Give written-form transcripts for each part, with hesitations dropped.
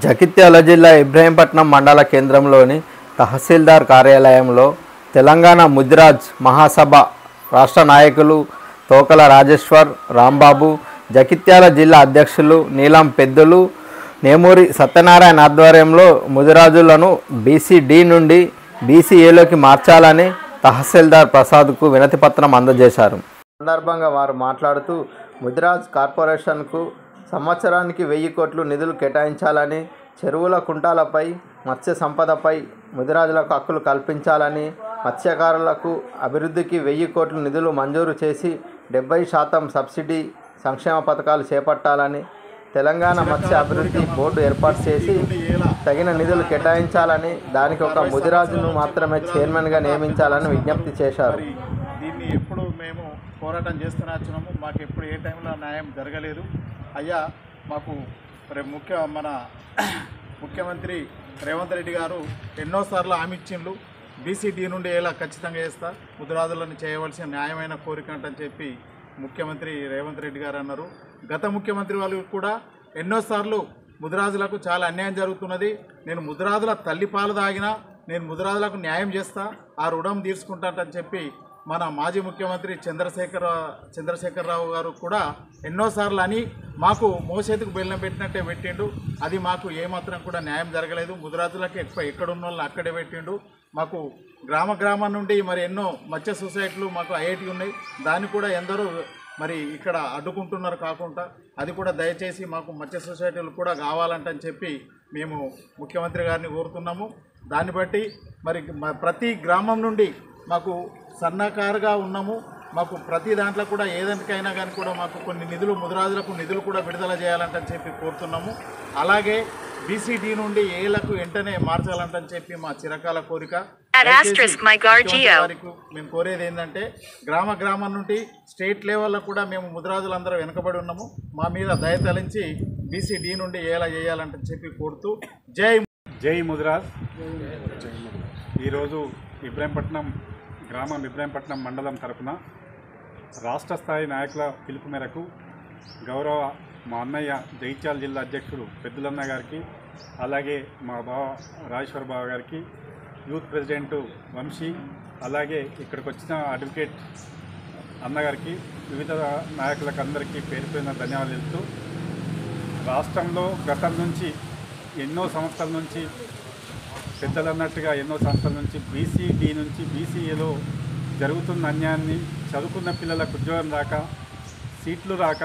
జగిత్యాల జిల్లా ఇబ్రహీంపట్నం మండల కేంద్రంలోని తహసీల్దార్ కార్యాలయంలో తెలంగాణ ముదిరాజ్ మహాసభ రాష్ట్ర నాయకులు తోకల రాజేశ్వర్, రాంబాబు, జగిత్యాల జిల్లా అధ్యక్షులు నీలం పెద్దలు, నేమూరి సత్యనారాయణ ఆధ్వర్యంలో ముదిరాజులను బీసీ-డి నుండి బీసీ-ఏలోకి మార్చాలని తహసీల్దార్ ప్రసాద్కు వినతిపత్రం అందజేశారు. సందర్భంగా వారు మాట్లాడుతూ ముదిరాజ్ కార్పొరేషన్కు సంవత్సరానికి 1000 కోట్లు నిధులు కేటాయించాలని, చెరువుల కుంటాలపై, మత్స్య సంపదపై ముదిరాజులకు హక్కులు కల్పించాలని, మత్స్యకారులకు అభివృద్ధికి 1000 కోట్లు నిధులు మంజూరు చేసి 70% సబ్సిడీ సంక్షేమ పథకాలు చేపట్టాలని, తెలంగాణ మత్స్య అభివృద్ధి బోర్డు ఏర్పాటు చేసి తగిన నిధులు కేటాయించాలని, దానికి ఒక ముదిరాజును మాత్రమే చైర్మన్గా నియమించాలని విజ్ఞప్తి చేశారు. దీన్ని ఎప్పుడు మేము పోరాటం చేస్తూనే వచ్చినాము. మాకు ఎప్పుడు ఏ టైంలో న్యాయం జరగలేదు. అయ్యా మాకు మన ముఖ్యమంత్రి రేవంత్ రెడ్డి గారు ఎన్నోసార్లు హామీ ఇచ్చిండ్రు. బీసీ-డి నుండి ఎలా ఖచ్చితంగా చేస్తా, ముదిరాజులను చేయవలసిన న్యాయమైన కోరిక అంటని చెప్పి ముఖ్యమంత్రి రేవంత్ రెడ్డి గారు అన్నారు. గత ముఖ్యమంత్రి వాళ్ళు కూడా ఎన్నోసార్లు ముదిరాజులకు చాలా అన్యాయం జరుగుతున్నది, నేను ముదిరాజుల తల్లిపాలు తాగినా నేను ముదిరాజులకు న్యాయం చేస్తా, ఆ రుణం తీర్చుకుంటానని చెప్పి మన మాజీ ముఖ్యమంత్రి చంద్రశేఖరరావు గారు కూడా ఎన్నోసార్లు అని మాకు మోసేతుకు బెల్లం పెట్టినట్టే పెట్టిండు. అది మాకు ఏమాత్రం కూడా న్యాయం జరగలేదు. ముదిరాజులకు ఎక్కడున్న వాళ్ళని అక్కడే పెట్టిండు. మాకు గ్రామం నుండి మరి ఎన్నో మత్స్య సొసైటీలు మాకు ఐఐటి ఉన్నాయి, దాన్ని కూడా ఎందరో మరి ఇక్కడ అడ్డుకుంటున్నారు. కాకుండా అది కూడా దయచేసి మాకు మత్స్య సొసైటీలు కూడా కావాలంటని చెప్పి మేము ముఖ్యమంత్రి గారిని కోరుతున్నాము. దాన్ని బట్టి మరి ప్రతి గ్రామం నుండి మాకు సన్నకారుగా ఉన్నాము. మాకు ప్రతి దాంట్లో కూడా ఏదానికైనా కానీ కూడా మాకు కొన్ని నిధులు, ముదిరాజులకు నిధులు కూడా విడుదల చేయాలంటని చెప్పి కోరుతున్నాము. అలాగే బీసీ-డి నుండి ఏలకు వెంటనే మార్చాలంటని చెప్పి మా చిరకాల కోరిక. మేము కోరేది ఏంటంటే గ్రామం నుండి స్టేట్ లెవెల్లో కూడా మేము ముదిరాజులందరూ వెనుకబడి ఉన్నాము. మా మీద దయ తలించి బీసీ-డి నుండి ఏలా చేయాలంటని చెప్పి కోరుతూ జై ముదిరాజ్. ఈరోజు ఇబ్రహీంపట్నం మండలం తరఫున రాష్ట్ర స్థాయి నాయకుల పిలుపు మేరకు గౌరవ మా అన్నయ్య జగిత్యాల జిల్లా అధ్యక్షుడు పెద్దలన్న గారికి, అలాగే మా బావ రాజేశ్వర బావ గారికి, యూత్ ప్రెసిడెంటు వంశీ, అలాగే ఇక్కడికి వచ్చిన అడ్వకేట్ అన్నగారికి, వివిధ నాయకులకు అందరికీ పేరు పేరున ధన్యవాదాలు తెలుపుతూ, రాష్ట్రంలో గతం నుంచి ఎన్నో సంవత్సరాల నుంచి పెద్దలు అన్నట్టుగా ఎన్నో సంవత్సరాల నుంచి బీసీ-డి నుంచి బీసీ-ఏలో జరుగుతున్న అన్యాయాన్ని, చదువుకున్న పిల్లలకు ఉద్యోగం రాక, సీట్లు రాక,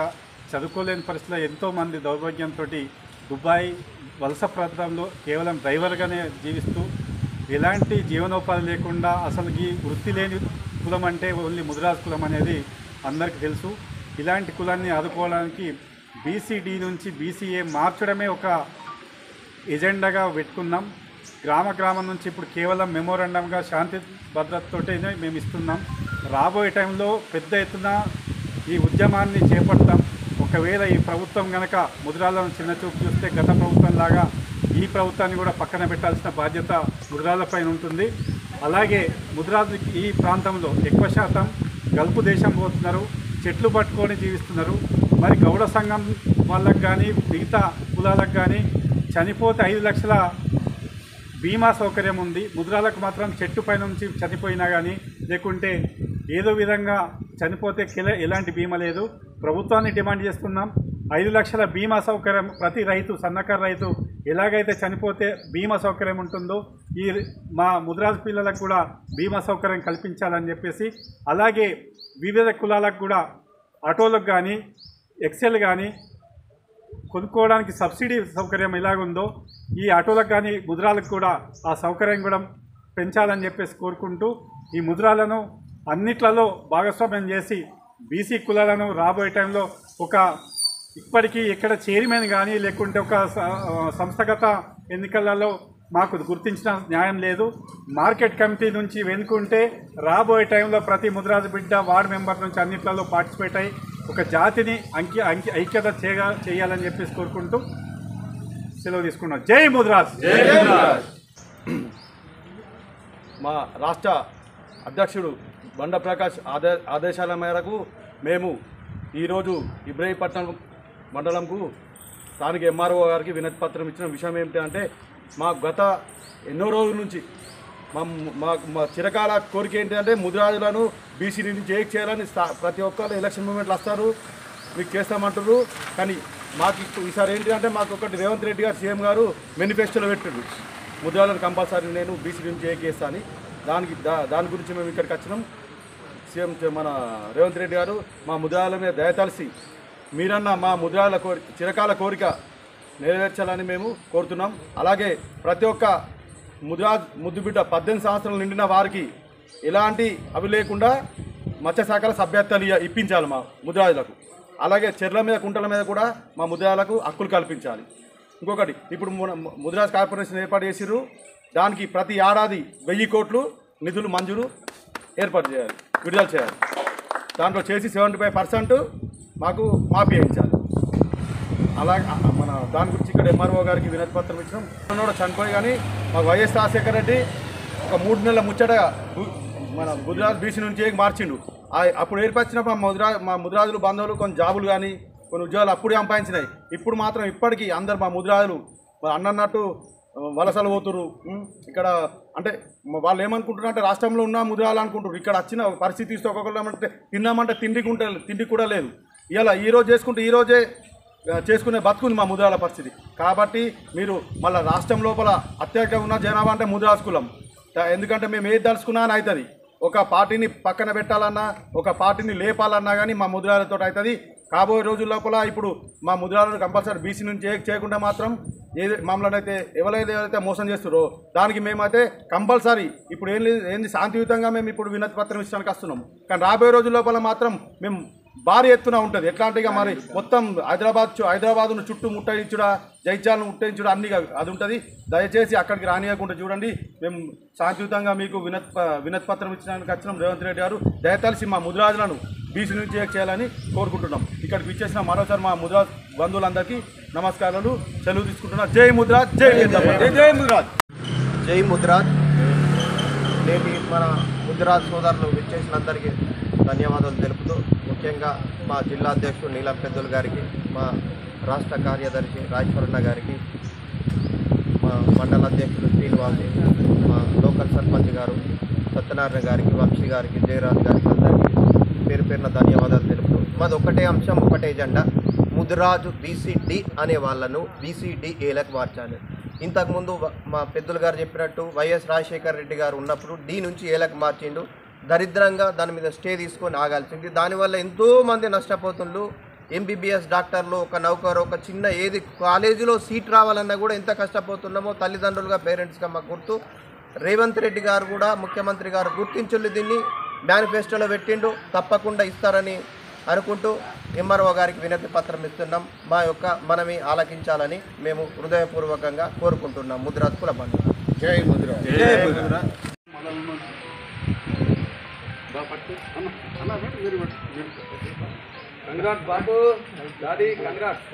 చదువుకోలేని పరిస్థితుల్లో ఎంతోమంది దౌర్భాగ్యంతో దుబాయ్ వలస ప్రాంతంలో కేవలం డ్రైవర్గానే జీవిస్తూ ఎలాంటి జీవనోపాధి లేకుండా, అసలు ఈ వృత్తి లేని కులం అంటే ఓన్లీ ముదిరాజ్ కులం అనేది అందరికీ తెలుసు. ఇలాంటి కులాన్ని ఆదుకోవడానికి బీసీ-డి నుంచి బీసీ-ఏ మార్చడమే ఒక ఎజెండాగా పెట్టుకున్నాం. గ్రామం నుంచి ఇప్పుడు కేవలం మెమోరాండంగా శాంతి భద్రతతోటే మేము ఇస్తున్నాం. రాబోయే టైంలో పెద్ద ఎత్తున ఈ ఉద్యమాన్ని చేపడతాం. ఒకవేళ ఈ ప్రభుత్వం కనుక ముదిరాజులను చిన్నచూపు చూస్తే గత ప్రభుత్వం లాగా ఈ ప్రభుత్వాన్ని కూడా పక్కన పెట్టాల్సిన బాధ్యత ముదిరాజులపైన ఉంటుంది. అలాగే ముదిరాజు ఈ ప్రాంతంలో ఎక్కువ శాతం గల్ఫ్ దేశం పోతున్నారు, చెట్లు పట్టుకొని జీవిస్తున్నారు. మరి గౌడ సంఘం వాళ్ళకు కానీ మిగతా కులాలకు కానీ చనిపోతే 5 లక్షల బీమా సౌకర్యం ఉంది. ముదిరాలకు మాత్రం చెట్టు పై నుంచి చనిపోయినా కానీ లేకుంటే ఏదో విధంగా చనిపోతే ఎలాంటి బీమా లేదు. ప్రభుత్వాన్ని డిమాండ్ చేస్తున్నాం. 5 లక్షల బీమా సౌకర్యం ప్రతి రైతు, సన్నకారు రైతు ఎలాగైతే చనిపోతే బీమా సౌకర్యం ఉంటుందో ఈ మా ముదిరాజు పిల్లలకు కూడా బీమా సౌకర్యం కల్పించాలని చెప్పేసి, అలాగే వివిధ కులాలకు కూడా ఆటోలకు కానీ ఎక్సెల్ కానీ కొనుక్కోవడానికి సబ్సిడీ సౌకర్యం ఎలాగుందో ఈ ఆటోలకు కానీ ముదిరాలకు కూడా ఆ సౌకర్యం కూడా పెంచాలని చెప్పేసి కోరుకుంటూ, ఈ ముదిరాలను అన్నిట్లలో భాగస్వామ్యం చేసి బీసీ కులాలను రాబోయే టైంలో ఇప్పటికీ ఎక్కడ చైర్మన్ కానీ లేకుంటే ఒక సంస్థగత ఎన్నికలలో మాకు గుర్తించిన న్యాయం లేదు. మార్కెట్ కమిటీ నుంచి వెనుకుంటే రాబోయే టైంలో ప్రతి ముదిరాజు బిడ్డ వార్డు మెంబర్ నుంచి అన్నిట్లలో పార్టిసిపేట్ అయ్యి ఒక జాతిని ఐక్యత చేయాలని చెప్పేసి కోరుకుంటూ సెలవు తీసుకున్నాం. జై ముదిరాజ్. మా రాష్ట్ర అధ్యక్షుడు బండ ప్రకాష్ ఆదేశాల మేరకు మేము ఈరోజు ఇబ్రహీంపట్నం మండలంకు స్థానిక ఎంఆర్ఓ గారికి వినతి పత్రం ఇచ్చిన విషయం ఏమిటంటే మా గత ఎన్నో రోజుల నుంచి మా చిరకాల కోరిక ఏంటంటే ముదిరాజులను బీసీ నుంచి చేయాలని ప్రతి ఒక్కరు ఎలక్షన్ మూమెంట్లు వస్తారు, మీకు చేస్తామంటారు. కానీ మాకు ఈసారి ఏంటంటే మాకు ఒకటి రేవంత్ రెడ్డి గారు సీఎం గారు మేనిఫెస్టోలో పెట్టారు, ముదిరాజులను కంపల్సరీ నేను బీసీ నుంచి చేస్తా అని. దాని గురించి మేము ఇక్కడికి వచ్చినాం. సీఎం మన రేవంత్ రెడ్డి గారు మా ముదిరాజుల మీద దయతలిసి మీరన్నా మా ముదిరాజుల చిరకాల కోరిక నెరవేర్చాలని మేము కోరుతున్నాం. అలాగే ప్రతి ఒక్క ముద్దుబిడ్డ 18 సంవత్సరాలు నిండిన వారికి ఎలాంటి అవి లేకుండా మత్స్యశాఖల సభ్యత్వాలు ఇప్పించాలి మా ముద్రాజులకు. అలాగే చెర్ల మీద కుంటల మీద కూడా మా ముద్రాజులకు హక్కులు కల్పించాలి. ఇంకొకటి, ఇప్పుడు ముద్రాజ్ కార్పొరేషన్ ఏర్పాటు చేసిర్రు, దానికి ప్రతి ఏడాది 1000 కోట్లు నిధులు మంజూరు విడుదల చేయాలి. దాంట్లో చేసి 75% మాకు మాఫీ చేయించాలి. అలాగే మన దాని గురించి ఇక్కడ ఎంఆర్ఓ గారికి వినతి పత్రం ఇచ్చినాం. కూడా చనిపోయి కానీ మాకు వైఎస్ రాజశేఖర రెడ్డి ఒక 3 నెలల ముచ్చటగా మన ముదిరాజు బీసీ నుంచి మార్చిండు. అప్పుడు ఏర్పరిచినప్పుడు మా ముదిరాజులు బంధువులు కొన్ని జాబులు కానీ కొన్ని ఉద్యోగాలు అప్పుడే సంపాదించినాయి. ఇప్పుడు మాత్రం ఇప్పటికీ అందరు మా ముదిరాజులు అన్నట్టు వలసలు పోతురు. ఇక్కడ అంటే వాళ్ళు ఏమనుకుంటున్నారు అంటే రాష్ట్రంలో ఉన్న ముదిరాజులు అనుకుంటారు. ఇక్కడ వచ్చిన పరిస్థితి తీస్తే ఒక్కొక్కరు తిన్నామంటే తిండి కూడా లేదు. ఇలా ఈరోజు చేసుకుంటే ఈరోజే చేసుకునే బతుకుంది మా ముదిరాజుల పరిస్థితి. కాబట్టి మీరు మళ్ళీ రాష్ట్రం లోపల అత్యధికంగా ఉన్న జనాభా అంటే ముదిరాజు కులం. ఎందుకంటే మేము ఏది తలుచుకున్నా అని అవుతుంది. ఒక పార్టీని పక్కన పెట్టాలన్నా ఒక పార్టీని లేపాలన్నా కానీ మా ముదిరాజులతో అవుతుంది. కాబోయే రోజుల లోపల ఇప్పుడు మా ముదిరాజులను కంపల్సరీ బీసీ నుంచి చేయకుండా మాత్రం మమ్మల్ని అయితే ఎవరైతే మోసం చేస్తారో దానికి మేమైతే కంపల్సరీ ఇప్పుడు ఏంది శాంతియుతంగా మేము ఇప్పుడు వినతి పత్రం ఇచ్చడానికి వస్తున్నాం. కానీ రాబోయే రోజుల లోపల మాత్రం మేము భారీ ఎత్తున ఉంటుంది. ఎట్లా అంటే ఇక మరి మొత్తం హైదరాబాద్ను చుట్టూ ముట్టయించుడా, జైత్యాలను ముట్టయించుడా అన్నీ అది ఉంటుంది. దయచేసి అక్కడికి రానియకుండా చూడండి. మేము శాంతియుతంగా మీకు వినతి పత్రం ఇచ్చడానికి వచ్చినాం. రేవంత్ రెడ్డి గారు దయతలిసి మా ముదిరాజులను బీసీ నుంచి చేయాలని కోరుకుంటున్నాం. ఇక్కడికి ఇచ్చేసిన మరోసారి మా ముదిరాజ్ బంధువులందరికీ నమస్కారాలు, సెలవు తీసుకుంటున్నా. జై ముదిరాజ్, జై ముదిరాజ్, జై ముదిరాజ్. నేటి మన ముదిరాజ్ సోదరులు విచ్చేసినందరికీ ధన్యవాదాలు తెలుపుతూ, ముఖ్యంగా మా జిల్లా అధ్యక్షుడు నీలం పెద్దలు గారికి, మా రాష్ట్ర కార్యదర్శి రాజేశ్వరన్న గారికి, మా మండల అధ్యక్షుడు శ్రీనివాసి, మా లోకల్ సర్పంచ్ గారు సత్యనారాయణ గారికి, వంశీ గారికి, జయరాజ్ గారికి అందరికీ పేరున ధన్యవాదాలు తెలుపుతూ, మాది ఒకటే అంశం, ఒకటే ఎజెండా, ముదిరాజు బీసీడీ అనే వాళ్ళను బీసీడీ ఏలకు మార్చాలి. ఇంతకుముందు మా పెద్దలు గారు చెప్పినట్టు వైఎస్ రాజశేఖర రెడ్డి గారు ఉన్నప్పుడు డి నుంచి ఏలకు మార్చిండు. దరిద్రంగా దాని మీద స్టే తీసుకొని ఆగాల్సింది. దానివల్ల ఎంతోమంది నష్టపోతుండ్రు. ఎంబీబీఎస్ డాక్టర్లు, ఒక నౌకరు, ఒక చిన్న ఏది కాలేజీలో సీట్ రావాలన్నా కూడా ఎంత కష్టపోతున్నామో తల్లిదండ్రులుగా పేరెంట్స్గా మాకు గుర్తు. రేవంత్ రెడ్డి గారు కూడా ముఖ్యమంత్రి గారు గుర్తించుళ్ళు, దీన్ని మేనిఫెస్టోలో పెట్టిండు, తప్పకుండా ఇస్తారని అనుకుంటూ ఎంఆర్ఓ గారికి వినతి పత్రం ఇస్తున్నాం. మా యొక్క మనవి ఆలకించాలని మేము హృదయపూర్వకంగా కోరుకుంటున్నాం. ముదిరాజ్ కుల బంధు. జై ముదిరాజ్, జై ముదిరాజ్. కంగ్రాట్స్ బాబు, డాడీ కంగ్రాట్స్.